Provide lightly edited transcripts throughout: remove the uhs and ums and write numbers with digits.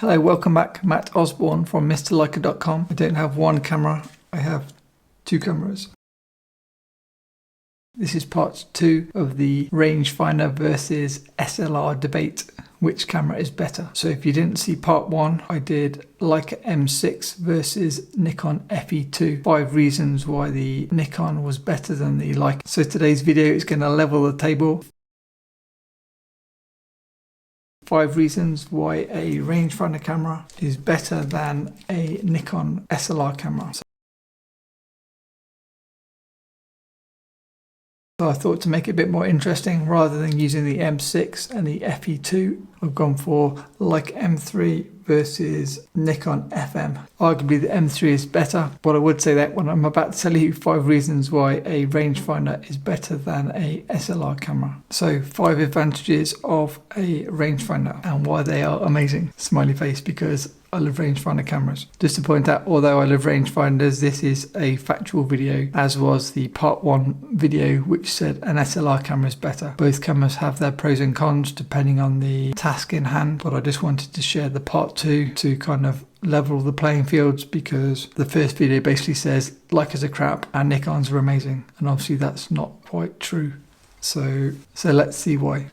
Hello, welcome back. Matt Osborne from MrLeica.com. I don't have one camera, I have two cameras. This is part 2 of the Rangefinder versus SLR debate. Which camera is better? So if you didn't see part 1, I did Leica M3 versus Nikon FE2. 5 reasons why the Nikon was better than the Leica. So today's video is going to level the table. 5 reasons why a rangefinder camera is better than a Nikon SLR camera. So I thought to make it a bit more interesting, rather than using the M3 and the FE2, I've gone for Leica M3 versus Nikon FM. Arguably the M3 is better, but I would say that when I'm about to tell you 5 reasons why a rangefinder is better than a SLR camera. So 5 advantages of a rangefinder and why they are amazing. Smiley face, because I love rangefinder cameras. Just to point out, although I love rangefinders, this is a factual video, as was the part 1 video which said an SLR camera is better. Both cameras have their pros and cons depending on the task in hand, but I just wanted to share the part 2 to kind of level the playing fields, because the first video basically says Leicas are crap and Nikons are amazing, and obviously that's not quite true. So let's see why.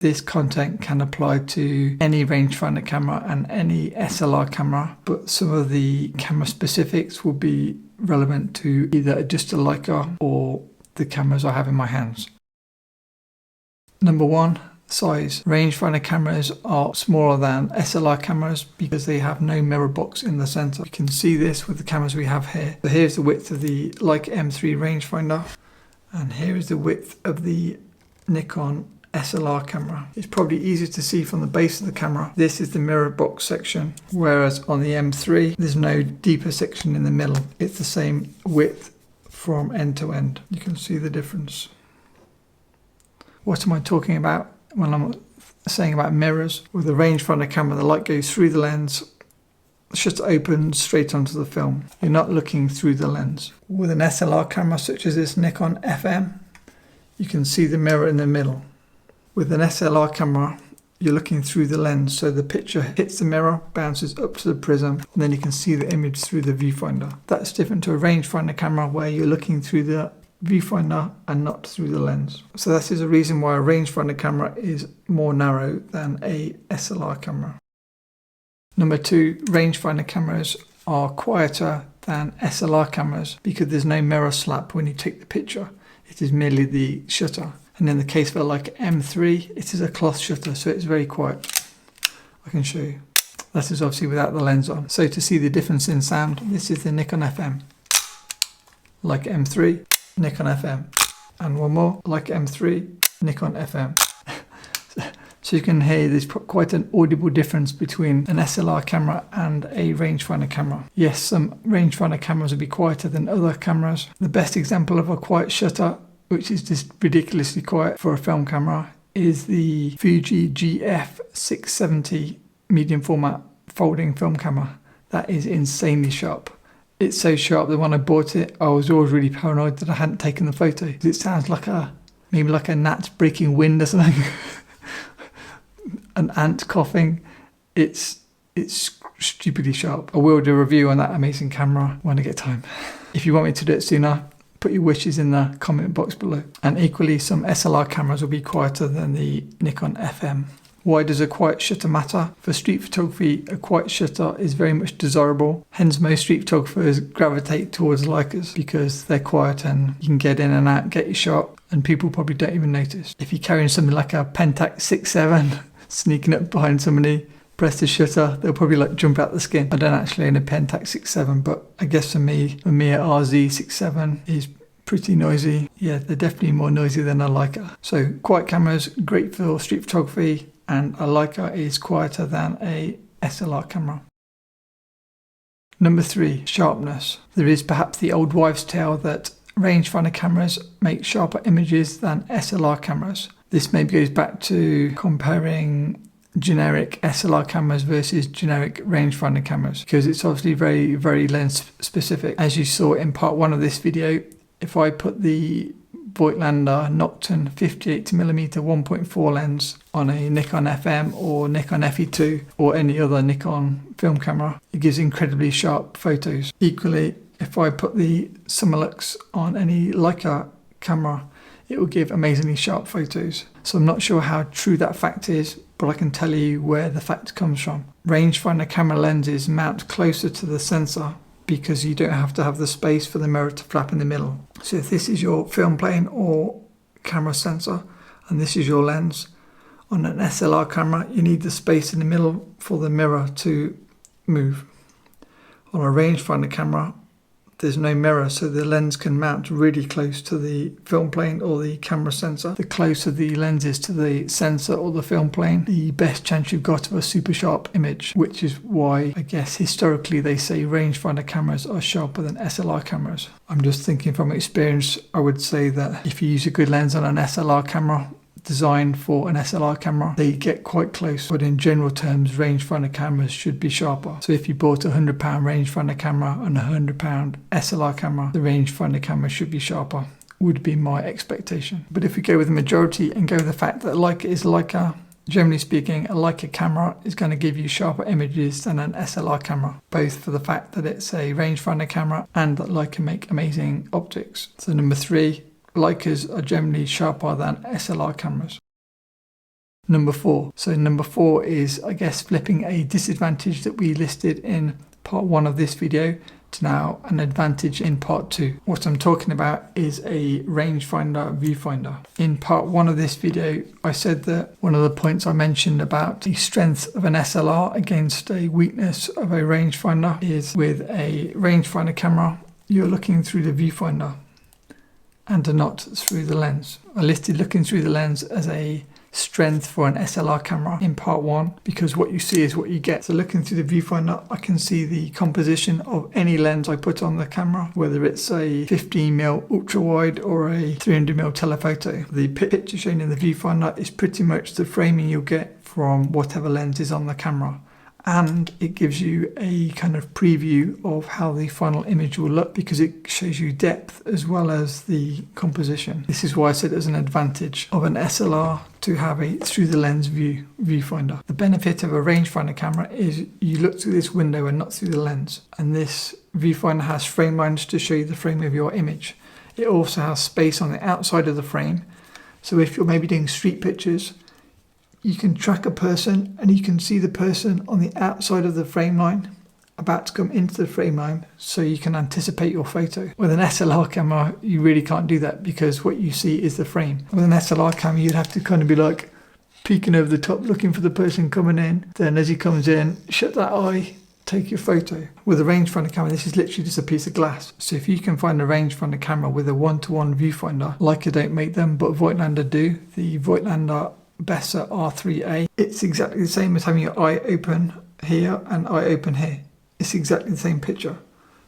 This content can apply to any rangefinder camera and any SLR camera, but some of the camera specifics will be relevant to either just a Leica or the cameras I have in my hands. Number 1, size. Rangefinder cameras are smaller than SLR cameras because they have no mirror box in the center. You can see this with the cameras we have here. So here's the width of the Leica M3 rangefinder, and here is the width of the Nikon SLR camera. It's probably easier to see from the base of the camera. This is the mirror box section, whereas on the M3 there's no deeper section in the middle. It's the same width from end to end. You can see the difference. What am I talking about when I'm saying about mirrors? With a rangefinder camera, the light goes through the lens, the shutter opens straight onto the film. You're not looking through the lens. With an SLR camera such as this Nikon FM, you can see the mirror in the middle. With an SLR camera, you're looking through the lens, so the picture hits the mirror, bounces up to the prism, and then you can see the image through the viewfinder. That's different to a rangefinder camera where you're looking through the viewfinder and not through the lens. So that is a reason why a rangefinder camera is more narrow than a SLR camera. Number 2, rangefinder cameras are quieter than SLR cameras because there's no mirror slap when you take the picture. It is merely the shutter. And in the case of like M3, it is a cloth shutter, so it's very quiet. I can show you. That is obviously without the lens on. So to see the difference in sound, this is the Nikon FM. Like M3, Nikon FM. And one more, like M3, Nikon FM. So you can hear there's quite an audible difference between an SLR camera and a rangefinder camera. Yes, some rangefinder cameras will be quieter than other cameras. The best example of a quiet shutter, which is just ridiculously quiet for a film camera, is the Fuji GF670 medium format folding film camera. That is insanely sharp. It's so sharp that when I bought it, I was always really paranoid that I hadn't taken the photo. It sounds like maybe like a gnat breaking wind or something. An ant coughing. It's stupidly sharp. I will do a review on that amazing camera when I get time. If you want me to do it sooner, put your wishes in the comment box below. And equally, some SLR cameras will be quieter than the Nikon FM. Why does a quiet shutter matter? For street photography, a quiet shutter is very much desirable. Hence, most street photographers gravitate towards Leicas because they're quiet and you can get in and out, get your shot, and people probably don't even notice. If you're carrying something like a Pentax 6.7, sneaking up behind somebody, press the shutter, they'll probably like jump out the skin. I don't actually own a Pentax 6.7, but I guess for me a RZ 6.7 is pretty noisy. Yeah, they're definitely more noisy than a Leica. So quiet cameras, great for street photography, and a Leica is quieter than a SLR camera. Number 3, sharpness. There is perhaps the old wives' tale that rangefinder cameras make sharper images than SLR cameras. This maybe goes back to comparing generic SLR cameras versus generic rangefinder cameras, because it's obviously very lens specific. As you saw in part 1 of this video, if I put the Voigtlander Nocturne 58mm 1.4 lens on a Nikon FM or Nikon FE2 or any other Nikon film camera, it gives incredibly sharp photos. Equally, if I put the Summilux on any Leica camera, it will give amazingly sharp photos. So I'm not sure how true that fact is, but I can tell you where the fact comes from. Rangefinder camera lenses mount closer to the sensor because you don't have to have the space for the mirror to flap in the middle. So if this is your film plane or camera sensor and this is your lens, on an SLR camera you need the space in the middle for the mirror to move. On a rangefinder camera there's no mirror, so the lens can mount really close to the film plane or the camera sensor. The closer the lens is to the sensor or the film plane, the best chance you've got of a super sharp image, which is why I guess historically they say rangefinder cameras are sharper than SLR cameras. I'm just thinking from experience, I would say that if you use a good lens on an SLR camera, designed for an SLR camera, they get quite close, but in general terms rangefinder cameras should be sharper. So if you bought a £100 rangefinder camera and a £100 SLR camera, the rangefinder camera should be sharper, would be my expectation. But if we go with the majority and go with the fact that Leica is Leica, generally speaking, a Leica camera is going to give you sharper images than an SLR camera, both for the fact that it's a rangefinder camera and that Leica make amazing optics. So number 3, Leicas are generally sharper than SLR cameras. Number 4. So number 4 is, I guess, flipping a disadvantage that we listed in part 1 of this video to now an advantage in part 2. What I'm talking about is a rangefinder viewfinder. In part 1 of this video, I said that one of the points I mentioned about the strength of an SLR against a weakness of a rangefinder is with a rangefinder camera, you're looking through the viewfinder and not through the lens. I listed looking through the lens as a strength for an SLR camera in part 1 because what you see is what you get. So looking through the viewfinder, I can see the composition of any lens I put on the camera, whether it's a 15mm ultra wide or a 300mm telephoto. The picture shown in the viewfinder is pretty much the framing you'll get from whatever lens is on the camera. And it gives you a kind of preview of how the final image will look because it shows you depth as well as the composition. This is why I said it as an advantage of an SLR to have a through the lens viewfinder. The benefit of a rangefinder camera is you look through this window and not through the lens. And this viewfinder has frame lines to show you the frame of your image. It also has space on the outside of the frame. So if you're maybe doing street pictures, you can track a person and you can see the person on the outside of the frame line about to come into the frame line, so you can anticipate your photo. With an SLR camera, you really can't do that because what you see is the frame. With an SLR camera, you'd have to kind of be like peeking over the top, looking for the person coming in. Then as he comes in, shut that eye, take your photo. With a rangefinder camera, this is literally just a piece of glass. So if you can find a rangefinder camera with a 1-to-1 viewfinder, Leica don't make them, but Voigtlander do. The Voigtlander Bessa R3A. It's exactly the same as having your eye open here and eye open here. It's exactly the same picture.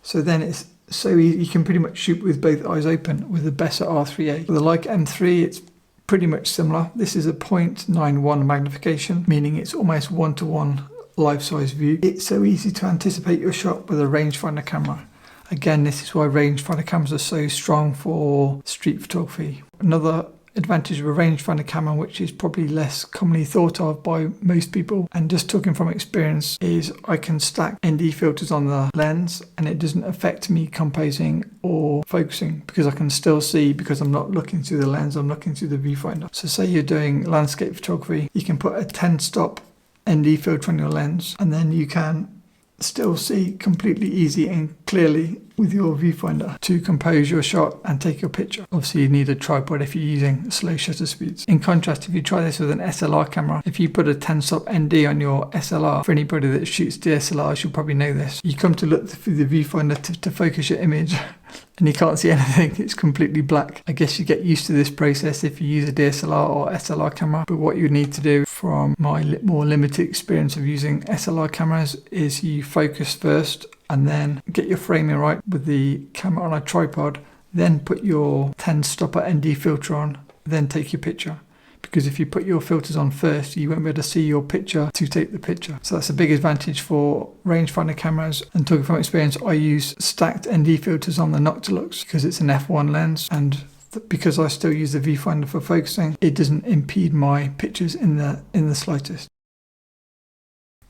So then it's so easy, you can pretty much shoot with both eyes open with the Bessa R3A. With the Leica M3, it's pretty much similar. This is a 0.91 magnification, meaning it's almost 1-to-1 life-size view. It's so easy to anticipate your shot with a rangefinder camera. Again, this is why rangefinder cameras are so strong for street photography. Another advantage of a rangefinder camera, which is probably less commonly thought of by most people, and just talking from experience, is I can stack ND filters on the lens and it doesn't affect me composing or focusing because I can still see, because I'm not looking through the lens, I'm looking through the viewfinder. So say you're doing landscape photography, you can put a 10-stop ND filter on your lens and then you can still see completely easy and clearly with your viewfinder to compose your shot and take your picture. Obviously you need a tripod if you're using slow shutter speeds. In contrast, if you try this with an SLR camera, if you put a 10-stop ND on your SLR, for anybody that shoots DSLRs, you'll probably know this. You come to look through the viewfinder to focus your image and you can't see anything, it's completely black. I guess you get used to this process if you use a DSLR or SLR camera, but what you need to do from my more limited experience of using SLR cameras is you focus first and then get your framing right with the camera on a tripod, then put your 10-stopper ND filter on, then take your picture. Because if you put your filters on first, you won't be able to see your picture to take the picture. So that's a big advantage for rangefinder cameras. And talking from experience, I use stacked ND filters on the Noctilux because it's an f1 lens, and because I still use the viewfinder for focusing, it doesn't impede my pictures in the slightest.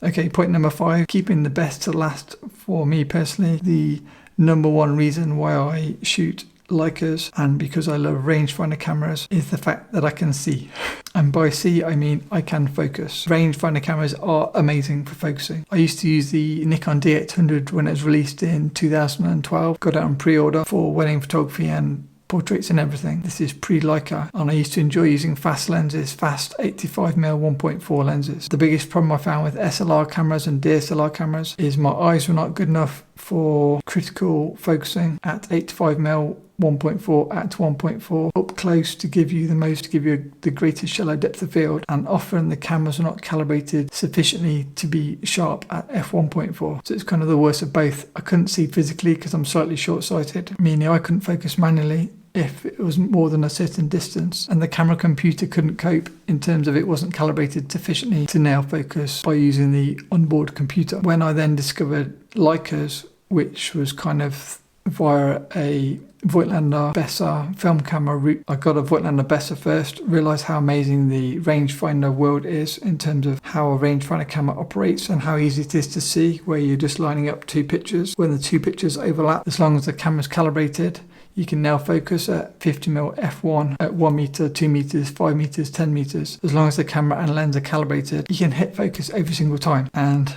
Okay, point number 5, keeping the best to last. For me personally, the number one reason why I shoot Leicas, and because I love rangefinder cameras, is the fact that I can see. And by see, I mean I can focus. Rangefinder cameras are amazing for focusing. I used to use the Nikon D800 when it was released in 2012. Got it on pre-order for wedding photography and portraits and everything. This is pre-Leica, and I used to enjoy using fast lenses, fast 85mm 1.4 lenses. The biggest problem I found with SLR cameras and DSLR cameras is my eyes were not good enough for critical focusing at 85mm 1.4 at 1.4 up close to give you the greatest shallow depth of field, and often the cameras are not calibrated sufficiently to be sharp at f1.4. So it's kind of the worst of both. I couldn't see physically because I'm slightly short-sighted, meaning I couldn't focus manually if it was more than a certain distance, and the camera computer couldn't cope in terms of it wasn't calibrated sufficiently to nail focus by using the onboard computer. When I then discovered Leicas, which was kind of via a Voigtlander Bessa film camera route, I got a Voigtlander Bessa first, realised how amazing the rangefinder world is in terms of how a rangefinder camera operates and how easy it is to see, where you're just lining up two pictures. When the two pictures overlap, as long as the camera's calibrated, you can now focus at 50mm f1 at 1 meter, 2 meters, 5 meters, 10 meters. As long as the camera and lens are calibrated, you can hit focus every single time. And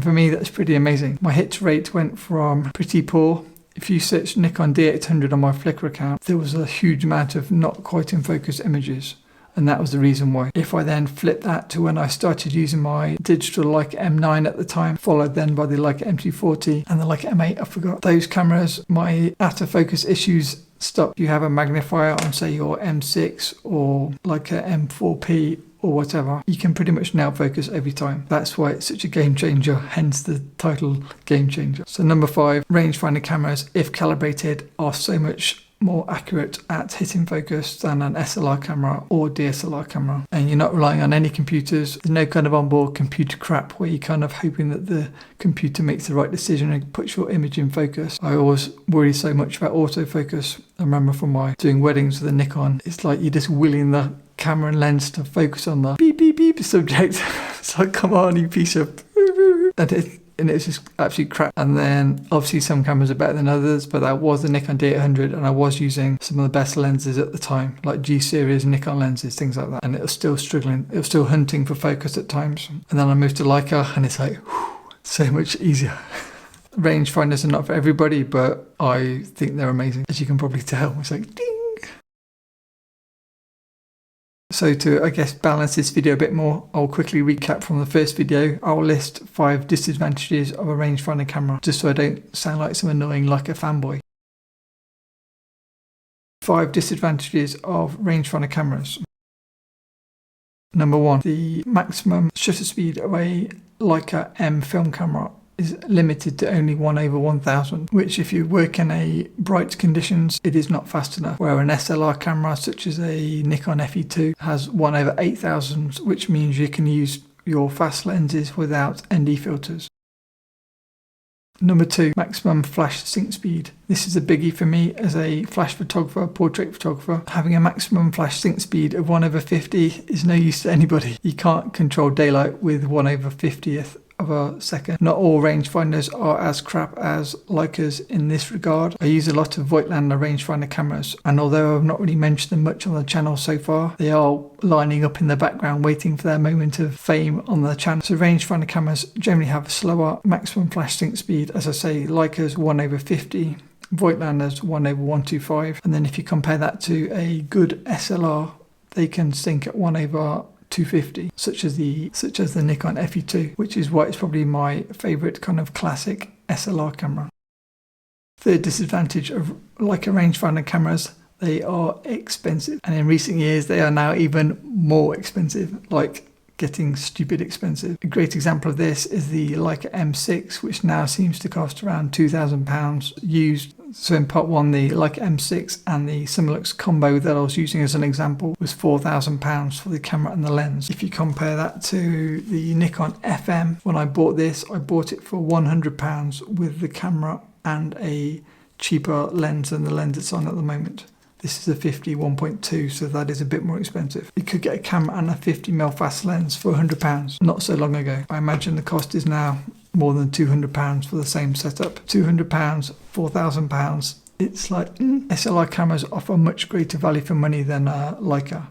for me, that's pretty amazing. My hit rate went from pretty poor. If you search Nikon D800 on my Flickr account, there was a huge amount of not quite in focus images. And that was the reason why. If I then flip that to when I started using my digital Leica M9 at the time, followed then by the Leica M340 and the Leica M8, I forgot. Those cameras, my out of focus issues stopped. You have a magnifier on, say, your M6 or Leica M4P or whatever, you can pretty much nail focus every time. That's why it's such a game changer, hence the title Game Changer. So number 5, rangefinder cameras, if calibrated, are so much more accurate at hitting focus than an SLR camera or DSLR camera. And you're not relying on any computers. There's no kind of onboard computer crap where you're kind of hoping that the computer makes the right decision and puts your image in focus. I always worry so much about autofocus. I remember from my doing weddings with a Nikon, it's like you're just willing the camera and lens to focus on the beep beep beep subject. It's like, come on, you piece of and it's just absolute crap. And then obviously some cameras are better than others, but that was the Nikon D800, and I was using some of the best lenses at the time, like G series Nikon lenses, things like that, and it was still struggling. It was still hunting for focus at times. And then I moved to Leica, and it's like, whew, so much easier. Rangefinders are not for everybody, but I think they're amazing, as you can probably tell. It's like ding. So to, I guess, balance this video a bit more, I'll quickly recap from the first video. I'll list 5 disadvantages of a rangefinder camera, just so I don't sound like some annoying Leica fanboy. 5 disadvantages of rangefinder cameras. Number 1, the maximum shutter speed of a Leica M film camera is limited to only 1/1000, which if you work in a bright conditions, it is not fast enough. Where an SLR camera such as a Nikon FE2 has 1/8000, which means you can use your fast lenses without ND filters. Number 2, maximum flash sync speed. This is a biggie for me as a flash photographer, portrait photographer. Having a maximum flash sync speed of 1/50 is no use to anybody. You can't control daylight with 1/50th of a second. Not all rangefinders are as crap as Leicas in this regard. I use a lot of Voigtlander rangefinder cameras, and although I've not really mentioned them much on the channel so far, they are lining up in the background waiting for their moment of fame on the channel. So rangefinder cameras generally have a slower maximum flash sync speed. As I say, Leica's 1/50, Voigtlander's 1/125, and then if you compare that to a good SLR, they can sync at 1/250, such as the Nikon FE2, which is why it's probably my favourite kind of classic SLR camera. Third disadvantage of Leica rangefinder cameras, they are expensive, and in recent years they are now even more expensive, like getting stupid expensive. A great example of this is the Leica M6, which now seems to cost around £2,000 used. So in part 1, the Leica M6 and the Similux combo that I was using as an example was £4,000 for the camera and the lens. If you compare that to the Nikon FM, when I bought this, I bought it for £100 with the camera and a cheaper lens than the lens it's on at the moment. This is a 50 1.2, so that is a bit more expensive. You could get a camera and a 50mm fast lens for £100 not so long ago. I imagine the cost is now more than £200 for the same setup. £200, £4,000. It's like SLR cameras offer much greater value for money than Leica.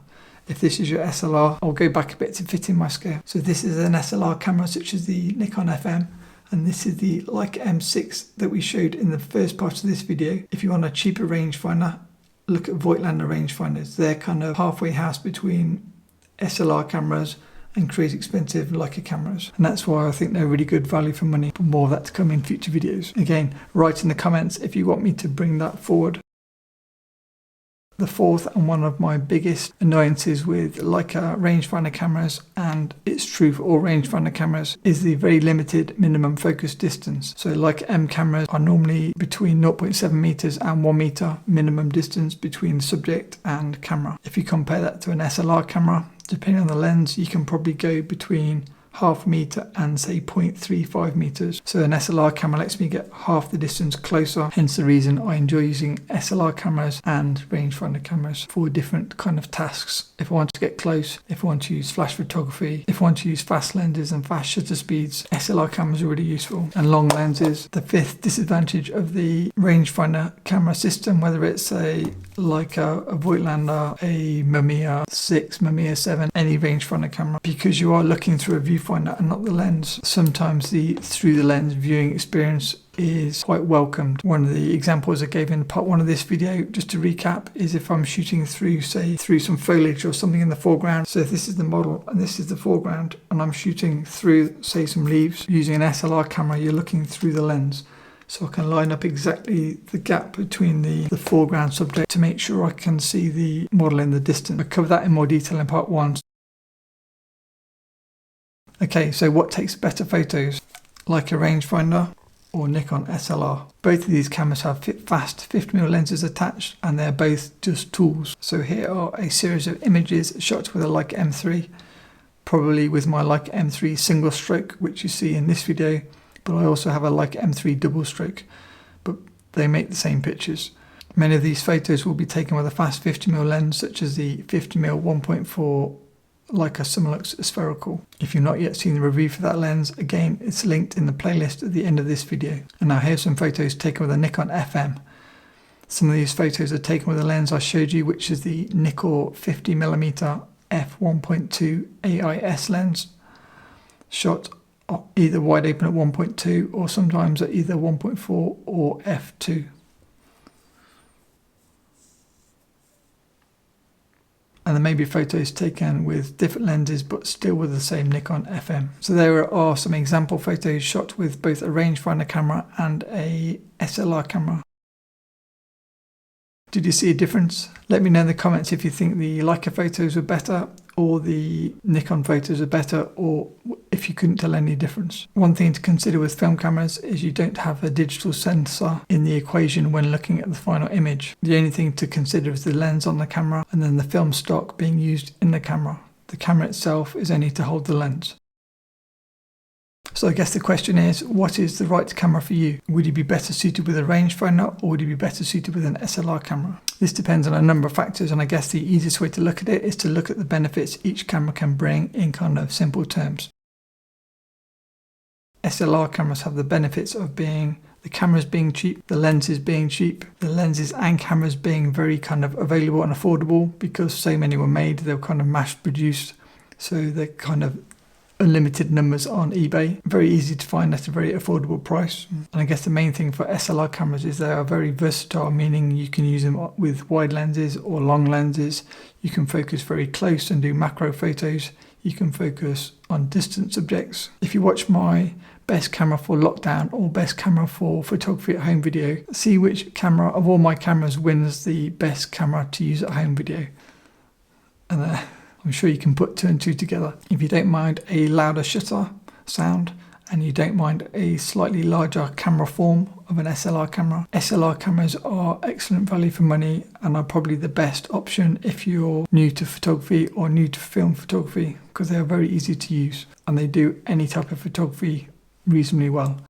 If this is your SLR, I'll go back a bit to fit in my scale. So this is an SLR camera such as the Nikon FM, and this is the Leica M3 that we showed in the first part of this video. If you want a cheaper rangefinder, look at Viewfinder rangefinders. They're kind of halfway house between SLR cameras and crazy expensive Leica cameras. And that's why I think they're really good value for money. But more of that to come in future videos. Again, write in the comments if you want me to bring that forward. The fourth and one of my biggest annoyances with Leica rangefinder cameras, and it's true for all rangefinder cameras, is the very limited minimum focus distance. So Leica M cameras are normally between 0.7 meters and 1 meter minimum distance between subject and camera. If you compare that to an SLR camera, depending on the lens, you can probably go between half meter and say 0.35 meters. So an SLR camera lets me get half the distance closer, hence the reason I enjoy using SLR cameras and rangefinder cameras for different kind of tasks. If I want to get close, if I want to use flash photography, if I want to use fast lenses and fast shutter speeds, SLR cameras are really useful. And long lenses. The fifth disadvantage of the rangefinder camera system, whether it's a Leica, a Viewfinder, a Mamiya 6, Mamiya 7, any rangefinder camera, because you are looking through a viewfinder and not the lens, sometimes the through the lens viewing experience is quite welcomed. One of the examples I gave in part 1 of this video, just to recap, is if I'm shooting through, say, through some foliage or something in the foreground. So if this is the model and this is the foreground, and I'm shooting through, say, some leaves, using an SLR camera, you're looking through the lens. So I can line up exactly the gap between the foreground subject to make sure I can see the model in the distance. I'll cover that in more detail in part 1. Okay, so what takes better photos? Leica rangefinder or Nikon SLR? Both of these cameras have fast 50mm lenses attached, and they're both just tools. So here are a series of images shot with a Leica M3, probably with my Leica M3 single stroke, which you see in this video. But I also have a Leica M3 double stroke, but they make the same pictures. Many of these photos will be taken with a fast 50mm lens, such as the 50mm 1.4 Leica Summilux spherical. If you've not yet seen the review for that lens, again, it's linked in the playlist at the end of this video. And now here's some photos taken with a Nikon FM. Some of these photos are taken with the lens I showed you, which is the Nikon 50mm f1.2 AIS lens, shot either wide open at 1.2 or sometimes at either 1.4 or f2. And there may be photos taken with different lenses but still with the same Nikon FM. So there are some example photos shot with both a rangefinder camera and a SLR camera. Did you see a difference? Let me know in the comments if you think the Leica photos were better or the Nikon photos are better, or if you couldn't tell any difference. One thing to consider with film cameras is you don't have a digital sensor in the equation when looking at the final image. The only thing to consider is the lens on the camera and then the film stock being used in the camera. The camera itself is only to hold the lens. So I guess the question is, what is the right camera for you? Would you be better suited with a rangefinder, or would you be better suited with an SLR camera? This depends on a number of factors, and I guess the easiest way to look at it is to look at the benefits each camera can bring in kind of simple terms. SLR cameras have the benefits of being the cameras being cheap, the lenses being cheap, the lenses and cameras being very kind of available and affordable, because so many were made, they were kind of mass produced, so they're kind of unlimited numbers on eBay, very easy to find at a very affordable price. And I guess the main thing for SLR cameras is they are very versatile, meaning you can use them with wide lenses or long lenses. You can focus very close and do macro photos. You can focus on distant subjects. If you watch my best camera for lockdown or best camera for photography at home video, see which camera of all my cameras wins the best camera to use at home video. And I'm sure you can put 2 and 2 together. If you don't mind a louder shutter sound and you don't mind a slightly larger camera form of an SLR camera, SLR cameras are excellent value for money and are probably the best option if you're new to photography or new to film photography, because they are very easy to use and they do any type of photography reasonably well.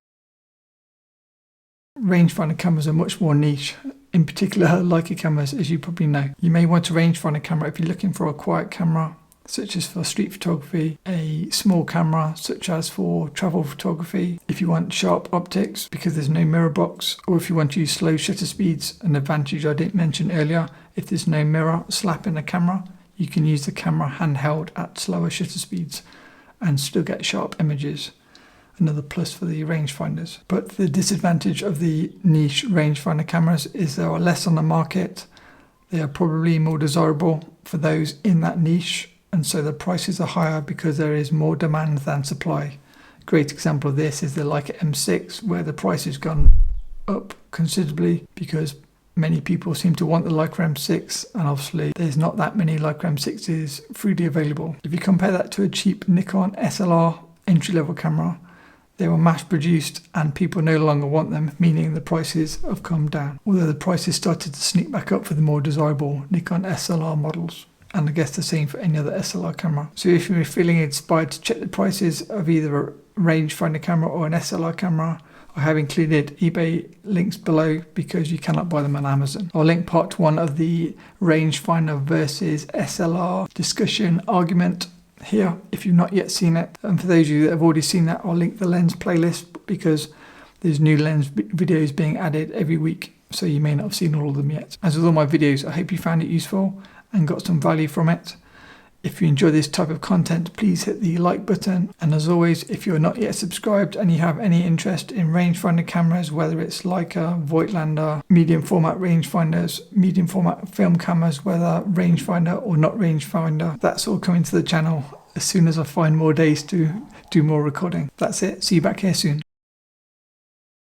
Rangefinder cameras are much more niche. in particular Leica cameras, as you probably know. You may want a rangefinder camera if you're looking for a quiet camera, such as for street photography, a small camera such as for travel photography, if you want sharp optics because there's no mirror box, or if you want to use slow shutter speeds, an advantage I didn't mention earlier. If there's no mirror slap in the camera, you can use the camera handheld at slower shutter speeds and still get sharp images. Another plus for the rangefinders. But the disadvantage of the niche rangefinder cameras is there are less on the market. They are probably more desirable for those in that niche, and so the prices are higher because there is more demand than supply. A great example of this is the Leica M3, where the price has gone up considerably because many people seem to want the Leica M3, and obviously there's not that many Leica M6s freely available. If you compare that to a cheap Nikon SLR entry-level camera, they were mass-produced and people no longer want them, meaning the prices have come down. Although the prices started to sneak back up for the more desirable Nikon SLR models. And I guess the same for any other SLR camera. So if you're feeling inspired to check the prices of either a rangefinder camera or an SLR camera, I have included eBay links below because you cannot buy them on Amazon. I'll link part 1 of the rangefinder versus SLR discussion argument here if you've not yet seen it. And for those of you that have already seen that, I'll link the lens playlist because there's new lens videos being added every week, so you may not have seen all of them yet. As with all my videos, I hope you found it useful and got some value from it. If you enjoy this type of content, please hit the like button. And as always, if you're not yet subscribed and you have any interest in rangefinder cameras, whether it's Leica, Voigtlander, medium format rangefinders, medium format film cameras, whether rangefinder or not rangefinder, that's all coming to the channel as soon as I find more days to do more recording. That's it. See you back here soon.